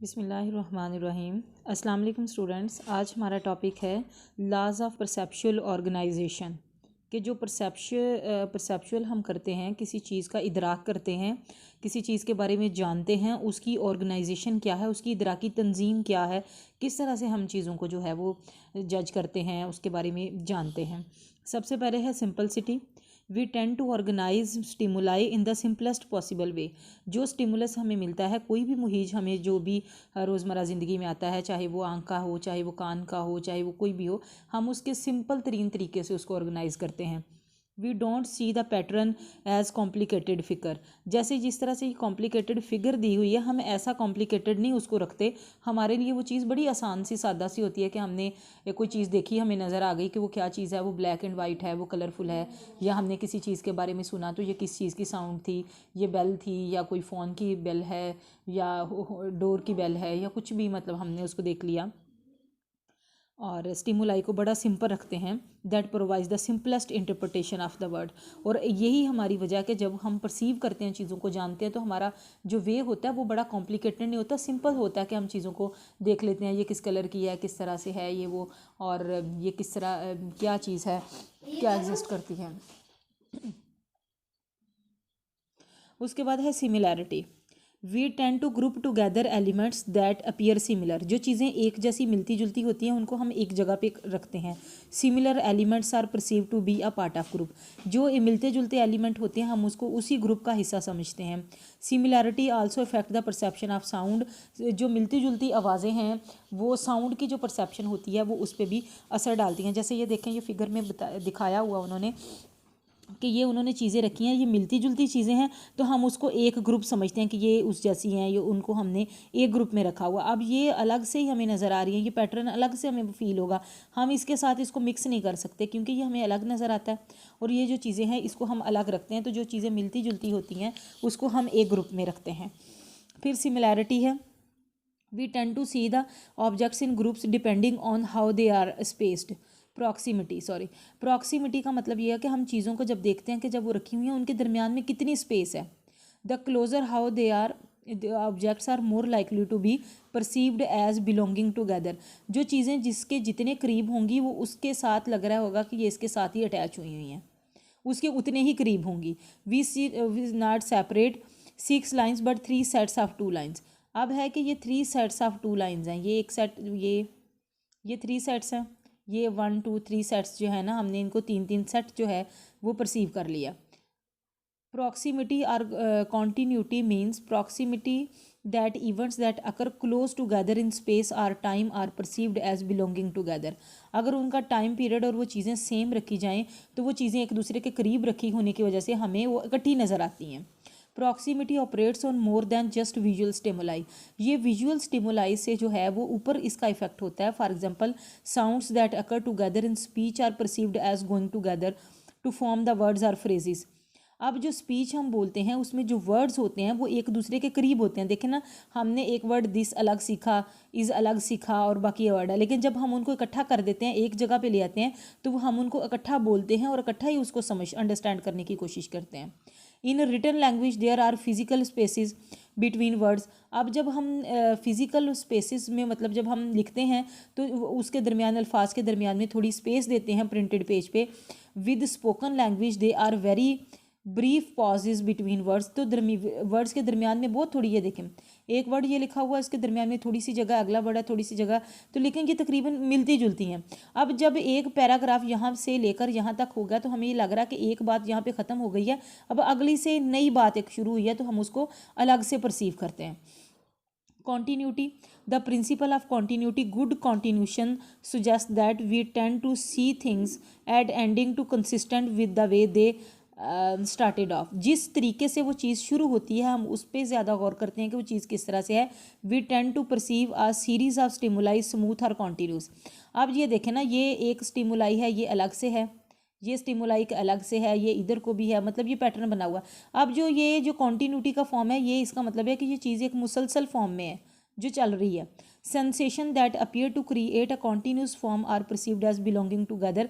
बिस्मिल्लाहिर्रहमानिर्रहीम। अस्सलाम वालेकुम स्टूडेंट्स। आज हमारा टॉपिक है लॉज ऑफ परसेप्चुअल ऑर्गेनाइजेशन कि जो परसेप्चुअल हम करते हैं, किसी चीज़ का इदराक करते हैं, किसी चीज़ के बारे में जानते हैं, उसकी ऑर्गेनाइजेशन क्या है, उसकी इदराकी तंजीम क्या है, किस तरह से हम चीज़ों को जो है वो जज करते हैं, उसके बारे में जानते हैं। सबसे पहले है simplicity. We tend to organise stimuli in the simplest possible way. जो स्टिमुलस हमें मिलता है, कोई भी मुहीज हमें जो भी रोज़मर्रा ज़िंदगी में आता है, चाहे वो आँख का हो, चाहे वो कान का हो, चाहे वो कोई भी हो, हम उसके सिंपल तरीन तरीके से उसको ऑर्गेनाइज़ करते हैं। We don't see the pattern as complicated figure. जैसे जिस तरह से ये कॉम्प्लिकेटेड फिगर दी हुई है, हम ऐसा कॉम्प्लिकेटेड नहीं उसको रखते। हमारे लिए वो चीज़ बड़ी आसान सी सादा सी होती है कि हमने कोई चीज़ देखी, हमें नज़र आ गई कि वो क्या चीज़ है, वो ब्लैक एंड वाइट है, वो कलरफुल है, या हमने किसी चीज़ के बारे में सुना तो ये किस चीज़ की साउंड थी, ये बेल थी या कोई फ़ोन की बेल है या डोर की बेल है या कुछ भी, मतलब हमने उसको देख लिया। और स्टिमुलाई को बड़ा सिंपल रखते हैं। That provides the simplest interpretation of the word. और यही हमारी वजह है कि जब हम परसीव करते हैं, चीज़ों को जानते हैं, तो हमारा जो वे होता है वो बड़ा कॉम्प्लिकेटेड नहीं होता, सिंपल होता है कि हम चीज़ों को देख लेते हैं, ये किस कलर की है, किस तरह से है ये वो, और ये किस तरह क्या चीज़ है, क्या एग्जिस्ट करती है। उसके बाद है similarity. We tend to group together elements that appear similar. जो चीज़ें एक जैसी मिलती जुलती होती हैं उनको हम एक जगह पे रखते हैं। Similar elements are perceive to be a part of group. जो मिलते जुलते एलिमेंट होते हैं हम उसको उसी ग्रुप का हिस्सा समझते हैं। Similarity also effect the perception of sound. जो मिलती जुलती आवाज़ें हैं वो साउंड की जो परसेप्शन होती है वो उस पर भी असर डालती हैं। जैसे ये देखें, ये फिगर में दिखाया हुआ उन्होंने कि ये उन्होंने चीज़ें रखी हैं, ये मिलती जुलती चीज़ें हैं, तो हम उसको एक ग्रुप समझते हैं कि ये उस जैसी हैं, ये उनको हमने एक ग्रुप में रखा हुआ। अब ये अलग से ही हमें नज़र आ रही है, ये पैटर्न अलग से हमें फील होगा, हम इसके साथ इसको मिक्स नहीं कर सकते क्योंकि ये हमें अलग नज़र आता है। और ये जो चीज़ें हैं इसको हम अलग रखते हैं, तो जो चीज़ें मिलती जुलती होती हैं उसको हम एक ग्रुप में रखते हैं। फिर सिमिलैरिटी है। We tend to see the objects in groups depending on how they are spaced. Proximity का मतलब ये है कि हम चीज़ों को जब देखते हैं कि जब वो रखी हुई हैं उनके दरमियान में कितनी स्पेस है। The closer how they are objects are more likely to be perceived as belonging together. जो चीज़ें जिसके जितने करीब होंगी वो उसके साथ लग रहा होगा कि ये इसके साथ ही अटैच हुई हुई हैं, उसके उतने ही करीब होंगी। We not separate 6 lines but 3 sets of 2 lines. अब है कि ये 3 सेट्स ऑफ 2 लाइन्स हैं, ये एक सेट, ये 3 सेट्स हैं, ये 1 2 3 सेट्स जो है ना, हमने इनको 3 3 सेट जो है वो परसीव कर लिया। प्रॉक्सिमिटी और continuity means proximity that events that occur close together in space और time are perceived as belonging together. अगर उनका टाइम पीरियड और वो चीज़ें सेम रखी जाएँ तो वो चीज़ें एक दूसरे के करीब रखी होने की वजह से हमें वो इकट्ठी नज़र आती हैं। Proximity operates on more than just visual stimuli. ये विजुअल स्टिमुलाई से जो है वो ऊपर इसका इफेक्ट होता है। For example sounds that occur together in speech are perceived as going together to form the words or phrases. अब जो स्पीच हम बोलते हैं उसमें जो वर्ड्स होते हैं वो एक दूसरे के करीब होते हैं। देखें ना, हमने एक वर्ड दिस अलग सीखा, इज़ अलग सीखा और बाकी वर्ड है, लेकिन जब हम उनको इकट्ठा कर देते हैं, एक जगह पे ले आते हैं, तो वो हम उनको इकट्ठा बोलते हैं और इकट्ठा ही उसको समझ अंडरस्टैंड करने की कोशिश करते हैं। In written language there are physical spaces between words. अब जब हम फिजिकल स्पेसिस में, मतलब जब हम लिखते हैं तो उसके दरमियान, अल्फाज के दरमियान में थोड़ी स्पेस देते हैं प्रिंटेड पेज पे। With spoken language they are very brief pauses between words. तो वर्ड्स के दरमियान में बहुत थोड़ी, ये देखें एक वर्ड ये लिखा हुआ है, इसके दरमियान में थोड़ी सी जगह, अगला वर्ड है थोड़ी सी जगह, तो लेकिन ये तकरीबन मिलती जुलती हैं। अब जब एक पैराग्राफ यहाँ से लेकर यहाँ तक हो गया तो हमें ये लग रहा है कि एक बात यहाँ पे ख़त्म हो गई है, अब अगली से नई बात एक शुरू हुई है, तो हम उसको अलग से परसीव करते हैं। Continuity. The principle of continuity, good continuation suggest that we tend to see things at ending to consistent with the way they started off. जिस तरीके से वो चीज़ शुरू होती है हम उस पर ज़्यादा गौर करते हैं कि वो चीज़ किस तरह से है। We tend to perceive a series of stimuli smooth और कॉन्टीन्यूस। अब ये देखें ना, ये एक स्टिमुलाई है, ये अलग से है, ये स्टिमुलाई अलग से है, ये इधर को भी है, मतलब ये पैटर्न बना हुआ। अब जो ये जो कॉन्टीन्यूटी का फॉर्म है, ये इसका मतलब है कि ये चीज़ एक मुसलसल फॉर्म में है, जो चल रही है। Sensation that appear to create a continuous form are perceived as belonging together.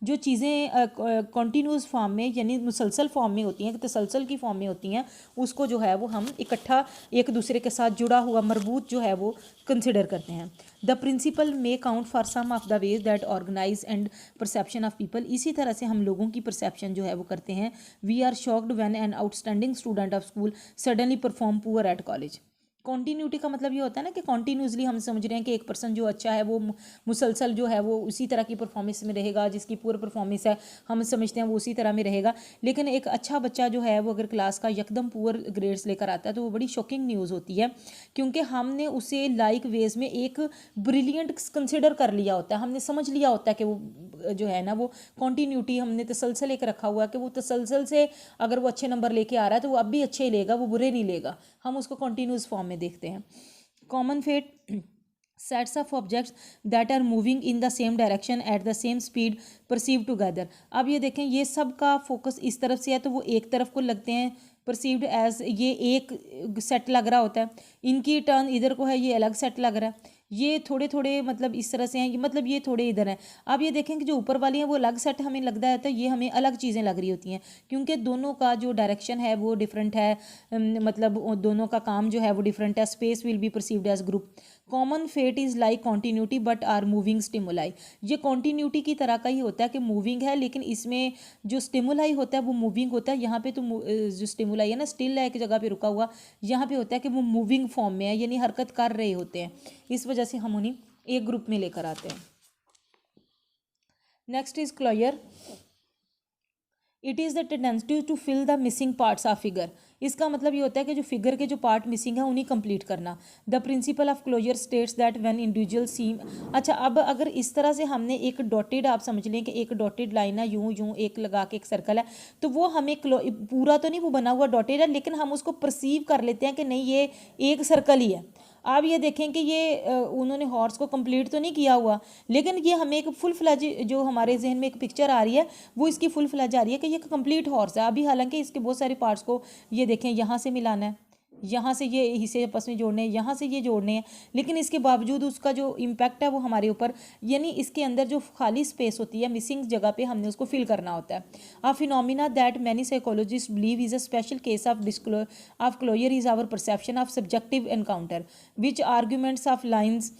जो चीज़ें कॉन्टीन्यूस फॉर्म में यानी मुसलसल फॉर्म में होती हैं, तसलसल की फॉर्म में होती हैं, उसको जो है वो हम इकट्ठा एक दूसरे के साथ जुड़ा हुआ मरबूत जो है वो कंसिडर करते हैं। The principle may count for some of the ways that organise and perception of people. इसी तरह से हम लोगों की परसेप्शन जो है वो करते हैं। We are shocked when an outstanding student of school suddenly perform poor at college. Continuity का मतलब ये होता है ना कि कॉन्टीन्यूसली हम समझ रहे हैं कि एक पर्सन जो अच्छा है वो मुसलसल जो है वो उसी तरह की परफॉर्मेंस में रहेगा, जिसकी पूरी परफॉर्मेंस है हम समझते हैं वो उसी तरह में रहेगा। लेकिन एक अच्छा बच्चा जो है वो अगर क्लास का यकदम पुअर ग्रेड्स लेकर आता है तो वो बड़ी शॉकिंग न्यूज़ होती है, क्योंकि हमने उसे लाइक वेज में एक ब्रिलियंट कंसिडर कर लिया होता है, हमने समझ लिया होता है कि वो जो है ना वो कॉन्टीन्यूटी हमने तसलसल एक रखा हुआ है कि वो तसलसल से अगर वो अच्छे नंबर लेके आ रहा है तो वो अब भी अच्छे ही लेगा, वो बुरे नहीं लेगा। हम उसको कॉन्टीन्यूस फॉर्म में देखते हैं। Common fate sets of objects that are moving in the same direction at the same speed perceive together. अब ये देखें ये सब का फोकस इस तरफ से है तो वो एक तरफ को लगते हैं परसीव्ड एज, ये एक सेट लग रहा होता है। इनकी टर्न इधर को है, ये अलग सेट लग रहा है। ये थोड़े थोड़े मतलब इस तरह से हैं, मतलब ये थोड़े इधर हैं। अब ये देखें कि जो ऊपर वाली हैं वो अलग सेट हमें लगता है, तो ये हमें अलग चीज़ें लग रही होती हैं क्योंकि दोनों का जो डायरेक्शन है वो डिफरेंट है, मतलब दोनों का काम जो है वो डिफरेंट है। Space will be perceived as group. Common fate is like continuity but are moving stimuli. ये कॉन्टीन्यूटी की तरह का ही होता है कि मूविंग है, लेकिन इसमें जो स्टिमुलाई होता है वो मूविंग होता है। यहाँ पे तो जो स्टिमुलाई है ना स्टिल है एक जगह पे रुका हुआ, यहाँ पे होता है कि वो मूविंग फॉर्म में है यानी हरकत कर रहे होते हैं। इस वजह से हम उन्हें एक ग्रुप में लेकर आते हैं। Next is closure. It is the tendency to fill the missing parts of figure. इसका मतलब ये होता है कि जो फिगर के जो पार्ट मिसिंग है उन्हें कंप्लीट करना। The principle of closure states that when individual seem. अच्छा, अब अगर इस तरह से हमने एक डॉटेड, आप समझ लें कि एक डॉटेड लाइन है, यूं यूं एक लगा के एक सर्कल है, तो वो हमें पूरा तो नहीं वो बना हुआ डॉटेड है, लेकिन हम उसको परसीव कर लेते हैं कि नहीं ये एक सर्कल ही है। आप ये देखें कि ये उन्होंने हॉर्स को कंप्लीट तो नहीं किया हुआ, लेकिन ये हमें एक फुल फ्लैज जो हमारे जहन में एक पिक्चर आ रही है वो इसकी फुल फ्लैज आ रही है कि ये कंप्लीट हॉर्स है। अभी हालांकि इसके बहुत सारे पार्ट्स को ये देखें यहाँ से मिलाना है, यहाँ से ये हिस्से आपस में जोड़ने हैं, यहाँ से ये जोड़ने हैं, लेकिन इसके बावजूद उसका जो इम्पैक्ट है वो हमारे ऊपर, यानी इसके अंदर जो खाली स्पेस होती है मिसिंग जगह पे हमने उसको फिल करना होता है। A phenomena that many psychologists believe is a special case of closure is our perception of subjective encounter which arguments of lines.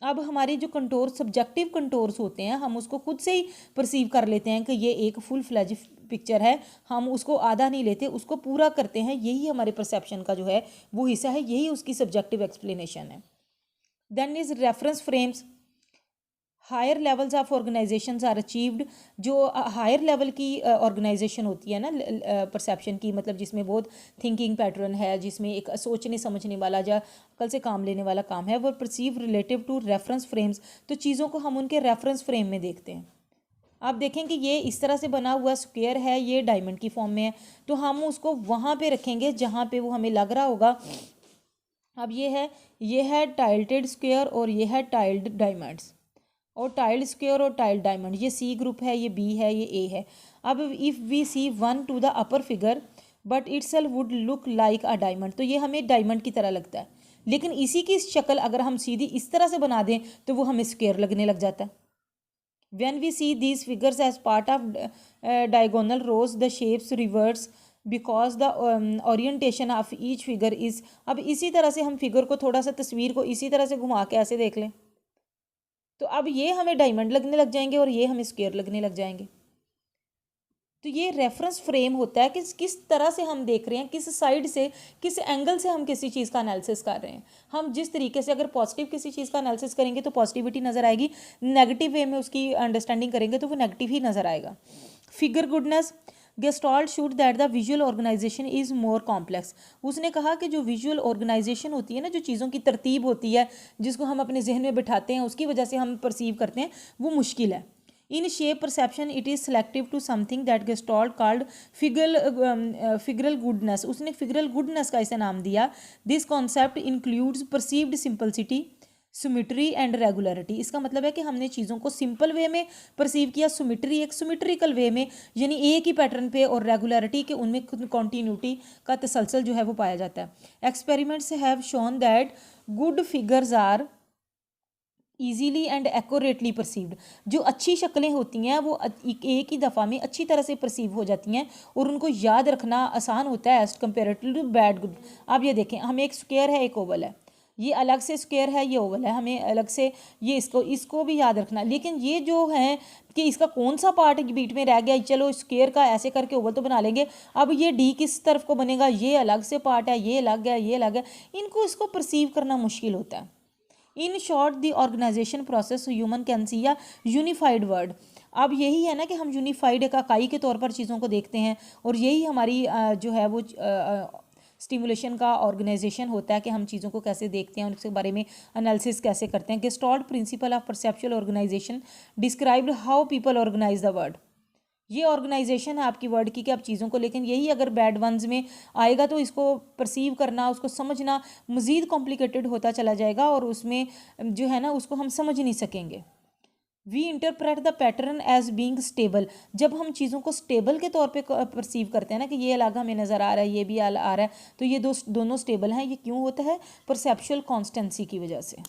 अब हमारे जो कंटोर सब्जेक्टिव कंटोर्स होते हैं हम उसको खुद से ही परसीव कर लेते हैं कि ये एक फुल फ्लैज पिक्चर है, हम उसको आधा नहीं लेते, उसको पूरा करते हैं। यही हमारे परसेप्शन का जो है वो हिस्सा है, यही उसकी सब्जेक्टिव एक्सप्लेनेशन है। Then is reference frames. Higher levels of organisations are achieved. जो हायर लेवल की ऑर्गेनाइजेशन होती है ना परसेप्शन की, मतलब जिसमें बहुत थिंकिंग पैटर्न है, जिसमें एक सोचने समझने वाला या कल से काम लेने वाला काम है, वो perceive relative to reference frames. तो चीज़ों को हम उनके रेफरेंस फ्रेम में देखते हैं। आप देखें कि ये इस तरह से बना हुआ स्क्वायर है, ये डायमंड की फॉर्म में है, तो हम उसको वहाँ पे रखेंगे जहाँ पे वो हमें लग रहा होगा। अब ये है टाइल्टेड स्क्वायर और ये है टाइल्ड डायमंड्स, और टाइल्ड स्क्वायर और टाइल्ड डायमंड, ये सी ग्रुप है, ये बी है, ये ए है। अब if we see one to the upper figure but itself would look like a diamond, तो ये हमें डायमंड की तरह लगता है, लेकिन इसी की शक्ल अगर हम सीधी इस तरह से बना दें तो वो हमें स्क्वायर लगने लग जाता है। When we see these figures as part of diagonal rows, the shapes reverse because the orientation of each figure is। अब इसी तरह से हम फिगर को थोड़ा सा तस्वीर को इसी तरह से घुमा के ऐसे देख लें तो अब ये हमें डायमंड लगने लग जाएंगे और ये हमें स्क्वायर लगने लग जाएंगे। तो ये रेफरेंस फ्रेम होता है कि किस तरह से हम देख रहे हैं, किस साइड से, किस एंगल से हम किसी चीज़ का एनालिसिस कर रहे हैं। हम जिस तरीके से अगर पॉजिटिव किसी चीज़ का एनालिसिस करेंगे तो पॉजिटिविटी नज़र आएगी, नेगेटिव वे में उसकी अंडरस्टैंडिंग करेंगे तो वो नेगेटिव ही नज़र आएगा। Figure goodness. Gestalt showed that the visual organisation is more complex. उसने कहा कि जो विजुअल ऑर्गेनाइजेशन होती है ना, जो चीज़ों की तरतीब होती है जिसको हम अपने जहन में बिठाते हैं, उसकी वजह से हम परसीव करते हैं, वो मुश्किल है। In shape perception, it is selective to something that Gestalt called figural goodness. उसने figural goodness का इसे नाम दिया। This concept includes perceived simplicity, symmetry and regularity, इसका मतलब है कि हमने चीज़ों को सिंपल वे में परसीव किया, सिमिट्री एक सिमिट्रिकल वे में, यानी एक ही पैटर्न पे, और रेगुलरिटी के उनमें कॉन्टीन्यूटी का तसलसल जो है वो पाया जाता है। Experiments have shown that good figures are easily and accurately perceived, जो अच्छी शक्लें होती हैं वो एक ही दफ़ा में अच्छी तरह से परसीव हो जाती हैं और उनको याद रखना आसान होता है as comparative to bad good. अब ये देखें, हमें एक स्क्वायर है, एक ओवल है, ये अलग से स्क्वायर है, ये ओवल है, हमें अलग से ये इसको भी याद रखना, लेकिन ये जो है कि इसका कौन सा पार्ट बीच में रह गया, चलो स्क्वायर का ऐसे करके ओवल तो बना लेंगे, अब ये डी किस तरफ को बनेगा, ये अलग से पार्ट है, ये अलग है, ये अलग है, इसको परसीव करना मुश्किल होता है। In short the organisation process human can see a unified word. अब यही है ना कि हम यूनिफाइड एक इकाई के तौर पर चीज़ों को देखते हैं, और यही हमारी जो है वो स्टिमुलेशन का ऑर्गेनाइजेशन होता है कि हम चीज़ों को कैसे देखते हैं और उसके बारे में एनालिसिस कैसे करते हैं। Gestalt principle of perceptual organisation described how people organise the world. ये ऑर्गेनाइजेशन है आपकी वर्ड की कि आप चीज़ों को, लेकिन यही अगर बैड वंस में आएगा तो इसको परसीव करना, उसको समझना मज़ीद कॉम्प्लिकेटेड होता चला जाएगा और उसमें जो है ना उसको हम समझ नहीं सकेंगे। We interpret the pattern as being stable, जब हम चीज़ों को स्टेबल के तौर पे परसीव करते हैं ना कि ये अलग हमें नज़र आ रहा है, ये भी आ रहा है, तो ये दोनों स्टेबल हैं। ये क्यों होता है? परसेप्चुअल कॉन्स्टेंसी की वजह से।